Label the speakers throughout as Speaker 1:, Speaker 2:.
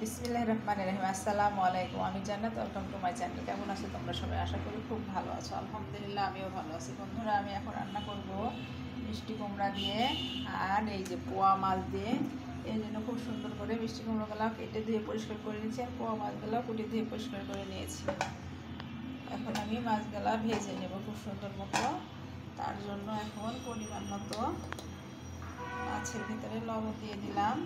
Speaker 1: বিসমিল্লাহির রহমানির রহিম। আসসালামু আলাইকুম। আমি জান্নাত, ওয়েলকাম টু মাই চ্যানেল। কেমন আছো তোমরা সবাই? আশা করি খুব ভালো আছো। আলহামদুলিল্লাহ আমিও ভালো আছি। বন্ধুরা, আমি এখন রান্না করব মিষ্টি কুমড়া দিয়ে আর এই যে পোয়া মাছ দিয়ে। এই জন্য খুব সুন্দর করে মিষ্টি কুমড়োগুলো কেটে ধুয়ে পরিষ্কার করে নিয়েছি আর পোয়া মাছগুলো কুটে ধুয়ে পরিষ্কার করে নিয়েছি। এখন আমি মাছগুলা ভেজে নেব খুব সুন্দর মতো। তার জন্য এখন পরিমাণ মতো মাছের ভিতরে লবণ দিয়ে দিলাম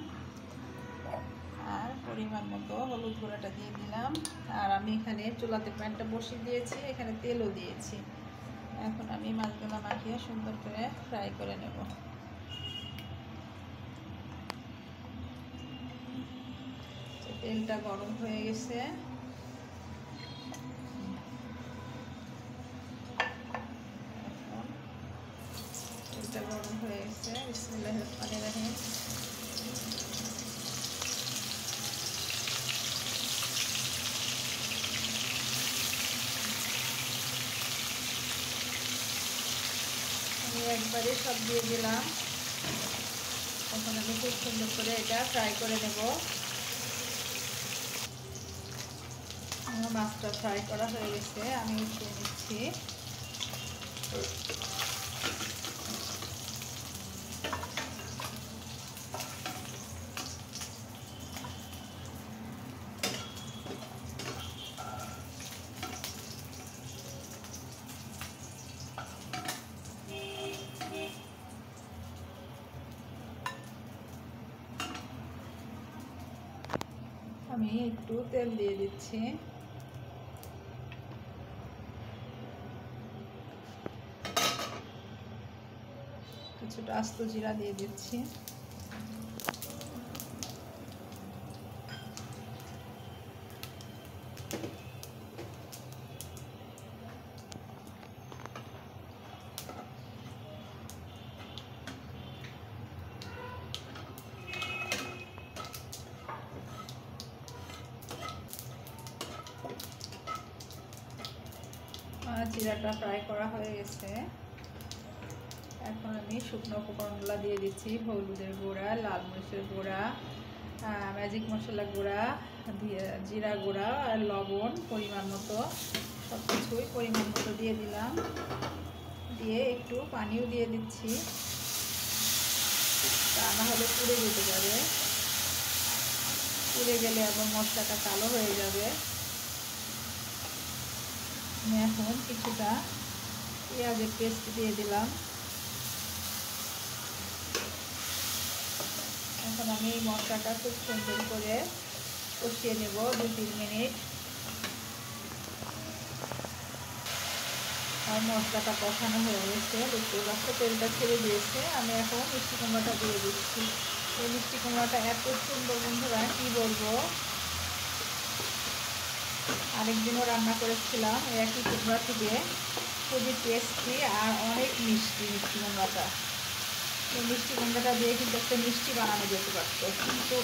Speaker 1: আর পরিমাণ মতো হলুদ গুঁড়াটা দিয়ে দিলাম। আর আমি এখানে চুলাতে প্যানটা বসিয়ে দিয়েছি, এখানে তেলও দিয়েছি। এখন আমি মাছগুলো মাখিয়ে সুন্দর করে ফ্রাই করে নেব। তেলটা গরম হয়ে গেছে, তেলটা গরম হয়ে গেছে। বিসমিল্লাহির রহমানির রহিম। আমি একবারে সব দিয়ে দিলাম। এখন আমি খুব সুন্দর করে এটা ফ্রাই করে নেব। আমার মাছটা ফ্রাই করা হয়ে গেছে, আমি উঠিয়ে নিচ্ছি। আমি একটু তেল দিয়ে দিচ্ছি। কিছুটা আস্ত জিরা দিয়ে দিচ্ছি। জিরাটা ফ্রাই করা হয়ে গেছে। এখন আমি শুকনো উপকরণগুলো দিয়ে দিচ্ছি। হলুদের গুঁড়া, লাল মরিচের গুঁড়া, ম্যাজিক মশলা গুঁড়া, জিরা গুঁড়া আর লবণ পরিমাণ মতো, সব কিছুই পরিমাণ মতো দিয়ে দিলাম। দিয়ে একটু পানিও দিয়ে দিচ্ছি, তা না হলে পুড়ে যেতে পারে। পুড়ে গেলে আবার মশলাটা কালো হয়ে যাবে। আমি এখন কিছুটা পেঁয়াজের পেস্ট দিয়ে দিলাম। এখন আমি এই মশলাটা খুব সুন্দর করে কষিয়ে নেব 2-3 মিনিট। আর মশলাটা কষানো হয়ে গেছে, দেখতে পাচ্ছ তেলটা ছেড়ে দিয়েছে। আমি এখন মিষ্টি কুমড়াটা দিয়ে দিচ্ছি। এই মিষ্টি কুমড়াটা এত সুন্দর, বন্ধুরা কি বলবো। আরেকদিনও রান্না করেছিলাম একই কুমড়া থেকে, খুবই টেস্টি আর অনেক মিষ্টি মিষ্টি কুমড়াটা। এই মিষ্টি কুমড়াটা দিয়ে কিন্তু একটা মিষ্টি বানানো যেতে পারতো, কিন্তু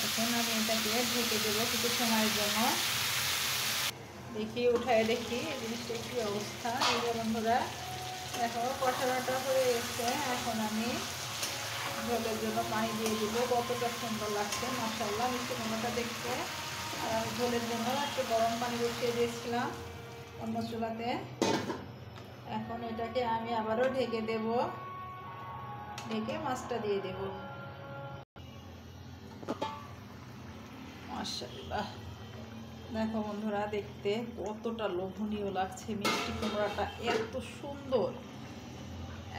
Speaker 1: এখন আমি এটাকে ঢেকে দেবো কিছু সময়ের জন্য। দেখি উঠায় দেখি এই জিনিসটা কী অবস্থা। এই যে বন্ধুরা দেখো কষানোটা হয়ে গেছে। এখন আমি ঝোলের জন্য পানি দিয়ে দিব। কতটা সুন্দর লাগছে মাশাআল্লাহ মিষ্টি কুমড়াটা দেখতে। আর আমি ঝোলের জন্য একটু গরম পানি বসিয়ে দিয়েছিলাম অন্য চুলাতে। এখন এটাকে আমি আবারও ঢেকে দেব, ঢেকে মাছটা দিয়ে দেব। মাশাআল্লাহ দেখো বন্ধুরা, দেখতে কতটা লোভনীয় লাগছে মিষ্টি কুমড়াটা। এত সুন্দর,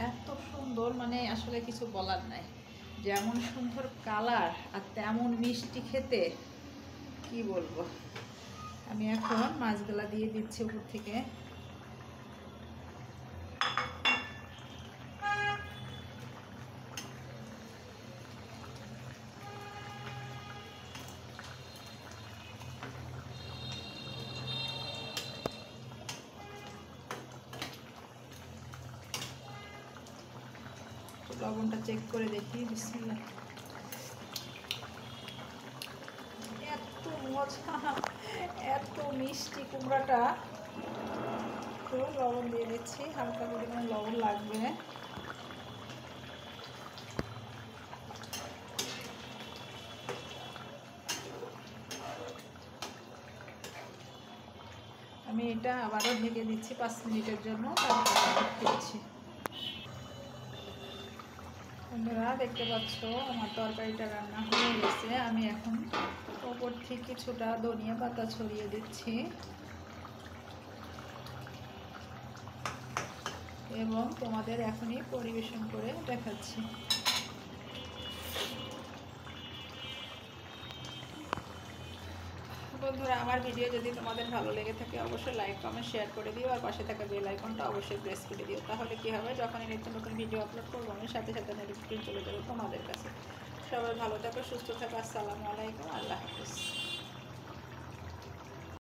Speaker 1: এত সুন্দর, মানে আসলে কিছু বলার নাই। যেমন সুন্দর কালার আর তেমন মিষ্টি খেতে, কি বলবো। আমি এখন মাছগুলা দিয়ে দিচ্ছি উপর থেকে। লবণটা চেক করে দেখি। বিসমিল্লাহ, এত মজা, এত মিষ্টি কুমড়াটা। তো লবণ দিয়ে দিচ্ছি, হালকা পরিমাণে লবণ লাগবে। আমি এটা আবারও ঢেকে দিচ্ছি 5 মিনিটের জন্য, তারপর দিচ্ছি। বন্ধুরা দেখতে পাচ্ছ আমার তরকারিটা রান্না হয়ে গেছে। আমি এখন ওপর থেকে কিছুটা ধনিয়া পাতা ছড়িয়ে দিচ্ছি এবং তোমাদের এখনই পরিবেশন করে দেখাচ্ছি। বন্ধুরা আমার ভিডিও যদি তোমাদের ভালো লেগে থাকে অবশ্যই লাইক কমেন্ট শেয়ার করে দিও, আর পাশে থাকা বেল আইকনটা অবশ্যই প্রেস করে দিও। তাহলে কি হবে, যখনই নিত্য নতুন ভিডিও আপলোড করবো আমি সাথে সাথে নোটিফিকেশন চলে যাবে তোমাদের কাছে। সবাই ভালো থাকো, সুস্থ থাকো। আসসালামু আলাইকুম, আল্লাহ হাফিজ।